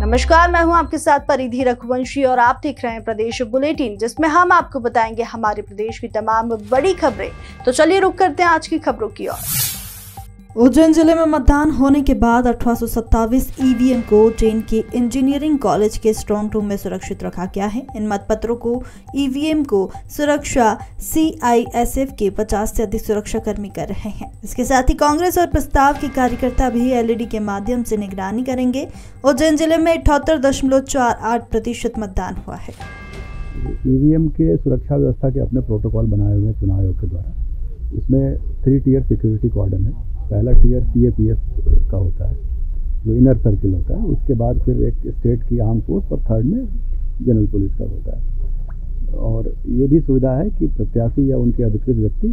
नमस्कार, मैं हूं आपके साथ परिधि रघुवंशी और आप देख रहे हैं प्रदेश बुलेटिन, जिसमें हम आपको बताएंगे हमारे प्रदेश की तमाम बड़ी खबरें। तो चलिए रुक करते हैं आज की खबरों की ओर। उज्जैन जिले में मतदान होने के बाद 1827 ईवीएम को उज्जैन के इंजीनियरिंग कॉलेज के स्ट्रांग रूम में सुरक्षित रखा गया है। इन मतपत्रों को ईवीएम को सुरक्षा सीआईएसएफ के 50 से अधिक सुरक्षा कर्मी कर रहे हैं। इसके साथ ही कांग्रेस और प्रस्ताव के कार्यकर्ता भी एलईडी के माध्यम से निगरानी करेंगे। उज्जैन जिले में 78.48% मतदान हुआ है। ईवीएम के सुरक्षा व्यवस्था के अपने प्रोटोकॉल बनाए हुए चुनाव आयोग के द्वारा, इसमें 3 टियर सिक्योरिटी कॉर्डन है। पहला टियर सीएपीएफ का होता है, जो इनर सर्किल होता है। उसके बाद फिर एक स्टेट की आर्म फोर्स और थर्ड में जनरल पुलिस का होता है। और ये भी सुविधा है कि प्रत्याशी या उनके अधिकृत व्यक्ति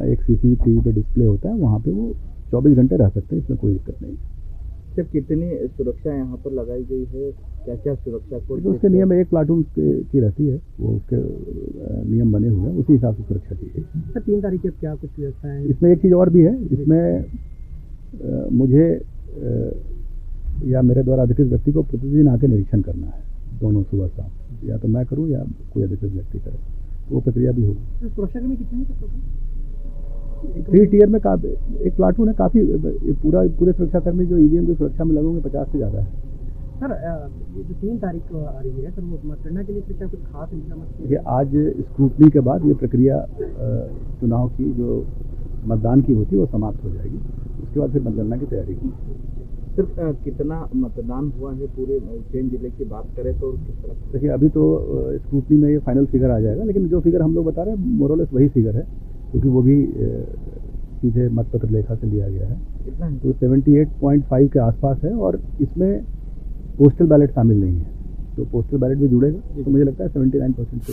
एक सीसीटीवी पे डिस्प्ले होता है, वहाँ पे वो 24 घंटे रह सकते हैं, इसमें कोई दिक्कत नहीं है। सिर्फ कितनी सुरक्षा यहाँ पर लगाई गई है, क्या क्या सुरक्षा को? तो उसके नियम एक प्लाटून की रहती है, वो उसके नियम बने हुए हैं, उसी हिसाब से सुरक्षा की गई। सर 3 तारीख की क्या कुछ व्यवस्था है? इसमें एक चीज़ और भी है। इसमें मुझे या मेरे द्वारा अधिकृत व्यक्ति को प्रतिदिन आके निरीक्षण करना है, दोनों सुबह शाम। या तो मैं करूँ या कोई अधिकृत व्यक्ति करे, वो प्रक्रिया भी होगी। सुरक्षा कर्मी कितने हैं? 3 टियर में एक प्लाटून है, काफ़ी पूरे सुरक्षाकर्मी जो ईवीएम की सुरक्षा में लगेंगे 50 से ज़्यादा है। सर ये जो 3 तारीख को आ रही है, सर वो मतगणना के लिए क्या कुछ खास इंतजाम? देखिए, आज स्क्रूटनी के बाद ये प्रक्रिया चुनाव की जो मतदान की होती है वो समाप्त हो जाएगी। उसके बाद फिर मतगणना की तैयारी होगी। सर कितना मतदान हुआ है पूरे उज्जैन जिले की बात करें तो किस तरह? देखिए, अभी तो स्क्रूटनी में ये फाइनल फिगर आ जाएगा, लेकिन जो फिगर हम लोग बता रहे हैं मोरलेस वही फिगर है, क्योंकि वो भी सीधे मतपत्र लेखा से लिया गया है। कितना है? तो 78.5 के आसपास है, और इसमें पोस्टल बैलेट शामिल नहीं है, तो पोस्टल बैलेट भी जुड़ेगा, तो मुझे लगता है 79%।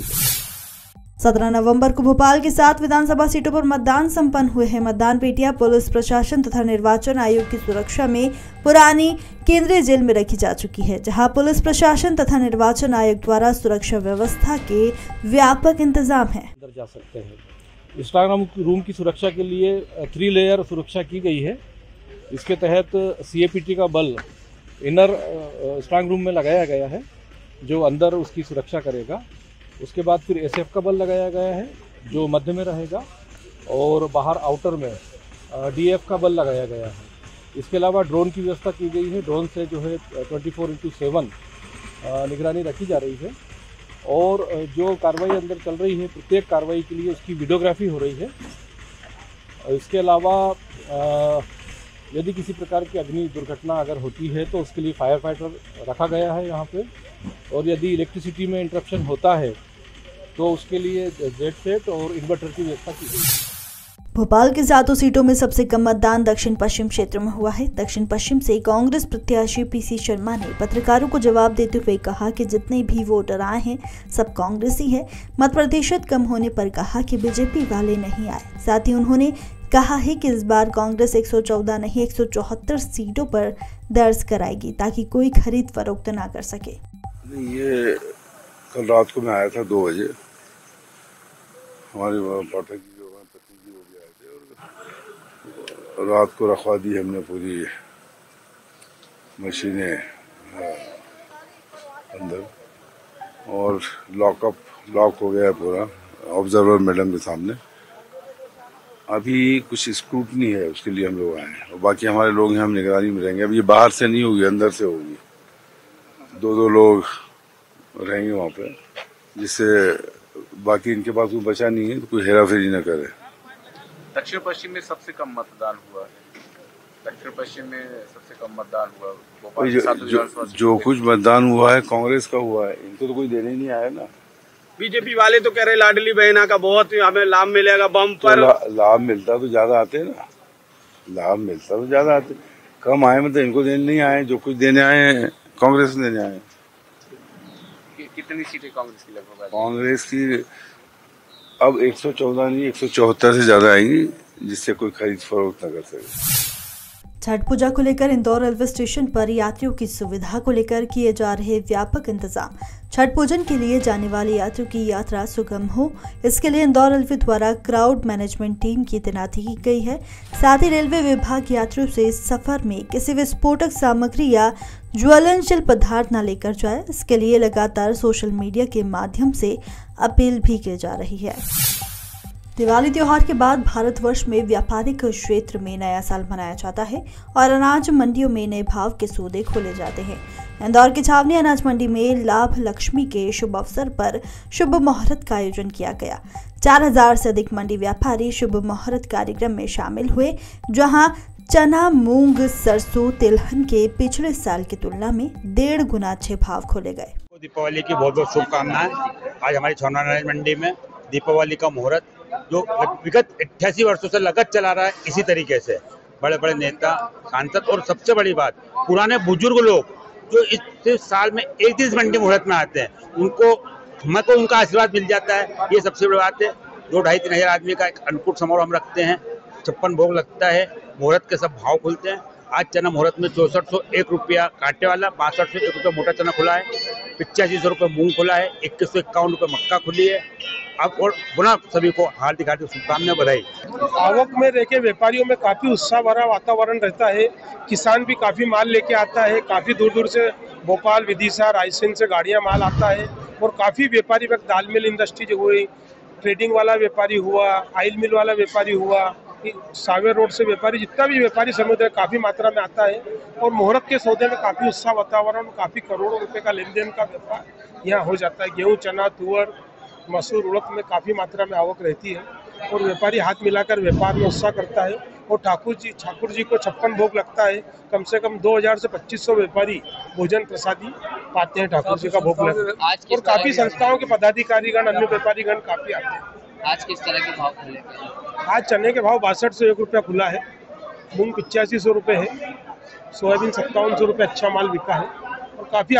17 नवंबर को भोपाल की 7 विधानसभा सीटों पर मतदान संपन्न हुए हैं। मतदान पेटियां पुलिस प्रशासन तथा निर्वाचन आयोग की सुरक्षा में पुरानी केंद्रीय जेल में रखी जा चुकी है, जहां पुलिस प्रशासन तथा निर्वाचन आयोग द्वारा सुरक्षा व्यवस्था के व्यापक इंतजाम है। अंदर जा सकते हैं। स्ट्रांग रूम की सुरक्षा के लिए 3 लेयर सुरक्षा की गई है। इसके तहत सीएपीटी का बल इनर स्ट्रांग रूम में लगाया गया है, जो अंदर उसकी सुरक्षा करेगा। उसके बाद फिर एसएफ का बल लगाया गया है, जो मध्य में रहेगा, और बाहर आउटर में डीएफ का बल लगाया गया है। इसके अलावा ड्रोन की व्यवस्था की गई है। ड्रोन से जो है 24/7 निगरानी रखी जा रही है, और जो कार्रवाई अंदर चल रही है, प्रत्येक कार्रवाई के लिए उसकी वीडियोग्राफी हो रही है। इसके अलावा यदि किसी प्रकार की अग्नि दुर्घटना अगर होती है तो उसके लिए फायर फाइटर रखा गया है यहाँ पे, और यदि इलेक्ट्रिसिटी में इंटरप्शन होता है तो उसके लिए जेट सेट और इन्वर्टर की व्यवस्था की गई है। भोपाल की 7 सीटों में सबसे कम मतदान दक्षिण पश्चिम क्षेत्र में हुआ है। दक्षिण पश्चिम से कांग्रेस प्रत्याशी पीसी शर्मा ने पत्रकारों को जवाब देते हुए कहा कि जितने भी वोटर आए हैं सब कांग्रेसी है। मत प्रतिशत कम होने पर कहा कि बीजेपी वाले नहीं आए। साथ ही उन्होंने कहा है कि इस बार कांग्रेस 114 नहीं 174 सीटों पर दर्ज कराएगी, ताकि कोई खरीद फरोख्त ना कर सके। ये कल रात को मैं आया था 2 बजे, हमारे पाठक जी जो पति जी वो भी आए थे, और रात को रखवा दी हमने पूरी मशीनें अंदर, और लॉक हो गया है पूरा ऑब्जर्वर मैडम के सामने। अभी कुछ स्क्रूटनी है, उसके लिए हम लोग आए हैं, और बाकी हमारे लोग यहाँ हम निगरानी में रहेंगे। अब ये बाहर से नहीं होगी, अंदर से होगी। 2 लोग रहेंगे वहाँ पे, जिससे बाकी इनके पास कोई बचा नहीं है तो कोई हेरा फेरी न करे। दक्षिण पश्चिम में सबसे कम मतदान हुआ है। दक्षिण पश्चिम में सबसे कम मतदान हुआ भोपाल। जो कुछ मतदान हुआ है कांग्रेस का हुआ है, इनको तो कोई देने नहीं आया ना। बीजेपी वाले तो कह रहे लाडली बहना का बहुत हमें लाभ मिलेगा बम पर। तो लाभ मिलता तो ज्यादा आते ना, लाभ मिलता तो ज्यादा आते। कम आए मतलब इनको देने नहीं आए, जो कुछ देने आए हैं कांग्रेस ने देने आए। कितनी सीटें कांग्रेस की लगभग? कांग्रेस की अब 114 नहीं 174 से ज्यादा आएंगी, जिससे कोई खरीद फरोख्त न कर सके। छठ पूजा को लेकर इंदौर रेलवे स्टेशन पर यात्रियों की सुविधा को लेकर किए जा रहे व्यापक इंतजाम। छठ पूजन के लिए जाने वाले यात्रियों की यात्रा सुगम हो, इसके लिए इंदौर रेलवे द्वारा क्राउड मैनेजमेंट टीम की तैनाती की गई है। साथ ही रेलवे विभाग यात्रियों से सफर में किसी विस्फोटक सामग्री या ज्वलनशील पदार्थ न लेकर जाए, इसके लिए लगातार सोशल मीडिया के माध्यम से अपील भी की जा रही है। दिवाली त्योहार के बाद भारतवर्ष में व्यापारिक क्षेत्र में नया साल मनाया जाता है और अनाज मंडियों में नए भाव के सौदे खोले जाते हैं। इंदौर की छावनी अनाज मंडी में लाभ लक्ष्मी के शुभ अवसर पर शुभ मुहूर्त का आयोजन किया गया। 4000 से अधिक मंडी व्यापारी शुभ मुहूर्त कार्यक्रम में शामिल हुए, जहां चना, मूंग, सरसों, तिलहन के पिछले साल की तुलना में 1.5 गुना अच्छे भाव खोले गए। दीपावली की बहुत बहुत शुभकामनाएं। आज हमारी छावनी अनाज मंडी में दीपावली का मुहूर्त जो विगत 88 वर्षों से लगत चला रहा है, इसी तरीके से बड़े बड़े नेता, सांसद और सबसे बड़ी बात पुराने बुजुर्ग लोग जो इस साल में एक दिन मंडी मुहूर्त में आते हैं, उनको हमको उनका आशीर्वाद मिल जाता है। ये सबसे बड़ी बात है। 2-2.5-3 हज़ार आदमी का एक अन्नकूट समारोह हम रखते हैं, 56 भोग लगता है, मुहूर्त के सब भाव खुलते हैं। आज चना मुहूर्त में 6401 रुपया कांटे वाला, 6201 रुपया मोटा चना खुला है, 8500 रुपये मूंग खुला है, 2151 रुपये मक्का खुली है। अब और पुनः सभी को हार्दिक हार्दिक शुभकामनाएं, बधाई। आवक में रहकर व्यापारियों में काफी उत्साह भरा वातावरण रहता है। किसान भी काफी माल लेके आता है, काफी दूर दूर से भोपाल, विदिशा, रायसेन से गाड़ियां माल आता है और काफी व्यापारी दाल मिल इंडस्ट्री जो हुई, ट्रेडिंग वाला व्यापारी हुआ, ऑयल मिल वाला व्यापारी हुआ, सावेर रोड से व्यापारी, जितना भी व्यापारी समुदाय काफी मात्रा में आता है और मुहूर्त के सौदे में काफी उत्साह वातावरण, काफी करोड़ों रुपए का लेन देन का व्यापार यहाँ हो जाता है। गेहूं, चना, तुअर, मसूर, उड़द में काफी मात्रा में आवक रहती है और व्यापारी हाथ मिलाकर व्यापार में उत्साह करता है। और ठाकुर जी को 56 भोग लगता है। कम से कम 2000 से 2500 व्यापारी भोजन प्रसादी पाते हैं, ठाकुर जी का भोग लगता है। और काफी संस्थाओं के पदाधिकारीगण, अन्य व्यापारीगण काफी आते हैं। आज किस तरह के भाव खुले? आज चने के भाव 6201 रुपया खुला है, मूंग 8500 रुपये है, सोयाबीन 5700 रुपये अच्छा माल बिका है और काफी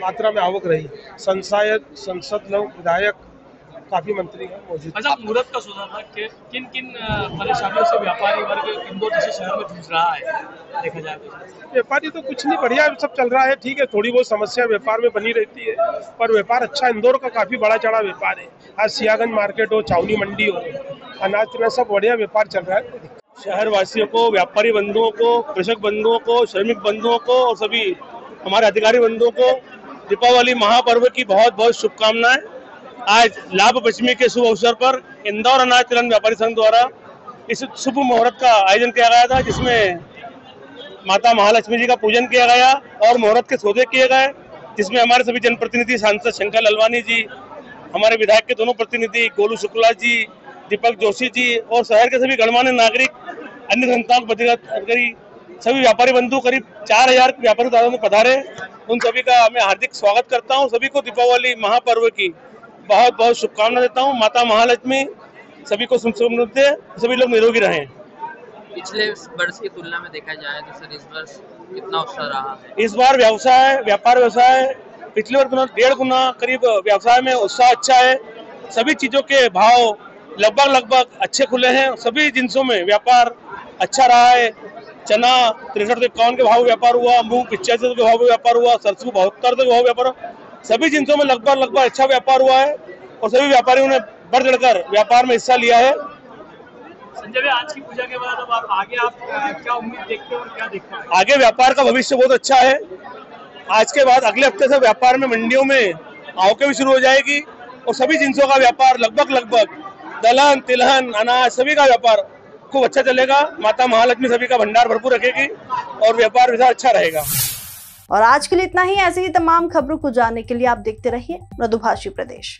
मात्रा में आवक रही। संसद लोग, विधायक, काफी मंत्री मौजूद। अच्छा, मुहूर्त का सौदा था, किन किन परेशानियों से व्यापारी वर्ग इंदौर जैसे शहर में जूझ रहा है देखा जाए तो? व्यापारी तो कुछ नहीं, बढ़िया सब चल रहा है, ठीक है। थोड़ी बहुत समस्या व्यापार में बनी रहती है पर व्यापार अच्छा, इंदौर का काफी बड़ा चढ़ा व्यापार है। आज सियागंज मार्केट हो, छावनी मंडी हो, अनाज चना सब बढ़िया व्यापार चल रहा है। शहर वासियों को, व्यापारी बंधुओं को, कृषक बंधुओं को, श्रमिक बंधुओं को और सभी हमारे अधिकारी बंधुओं को दीपावली महापर्व की बहुत बहुत शुभकामनाएं। आज लाभ पंचमी के शुभ अवसर पर इंदौर अनाज तिलहन व्यापारी संघ द्वारा इस शुभ मुहूर्त का आयोजन किया गया था, जिसमें माता महालक्ष्मी जी का पूजन किया गया और मुहूर्त के सौदे किए गए, जिसमें हमारे सभी जनप्रतिनिधि, सांसद शंकर ललवानी जी, हमारे विधायक के दोनों प्रतिनिधि गोलू शुक्ला जी, दीपक जोशी जी और शहर के सभी गणमान्य नागरिक, अन्य संस्थाओं के अधिकारी, सभी व्यापारी बंधु, करीब 4000 व्यापारी दादाओं में पधारे। उन सभी का मैं हार्दिक स्वागत करता हूं। सभी को दीपावली महापर्व की बहुत बहुत शुभकामनाएं देता हूं। माता महालक्ष्मी सभी को समृद्धि दे, सभी लोग निरोगी रहें। पिछले वर्ष की तुलना में देखा जाए तो सर इस वर्ष कितना उत्साह रहा है? इस बार व्यापार व्यवसाय पिछले वर्ष 1.5 गुना करीब व्यवसाय में उत्साह अच्छा है। सभी चीजों के भाव लगभग अच्छे खुले हैं। सभी जिनसों में व्यापार अच्छा रहा है। चना 6351 के भाव व्यापार हुआ, मूंग 85 के भाव व्यापार हुआ, सरसों 72 के भाव व्यापार हुआ। सभी जिनसों में लगभग अच्छा व्यापार हुआ है और सभी व्यापारियों ने बढ़ चढ़कर व्यापार में हिस्सा लिया है। संजय भाई, आज की पूजा के बाद अब आगे आप क्या उम्मीद देखते हो और क्या देखते हैं? आगे व्यापार का भविष्य बहुत अच्छा है। आज के बाद अगले हफ्ते से व्यापार में मंडियों में आवकें भी शुरू हो जाएगी और सभी जिनसों का व्यापार लगभग दलहन, तिलहन, अनाज सभी का व्यापार खूब अच्छा चलेगा। माता महालक्ष्मी सभी का भंडार भरपूर रखेगी और व्यापार विधान अच्छा रहेगा। और आज के लिए इतना ही। ऐसे ही तमाम खबरों को जानने के लिए आप देखते रहिए मृदुभाषी प्रदेश।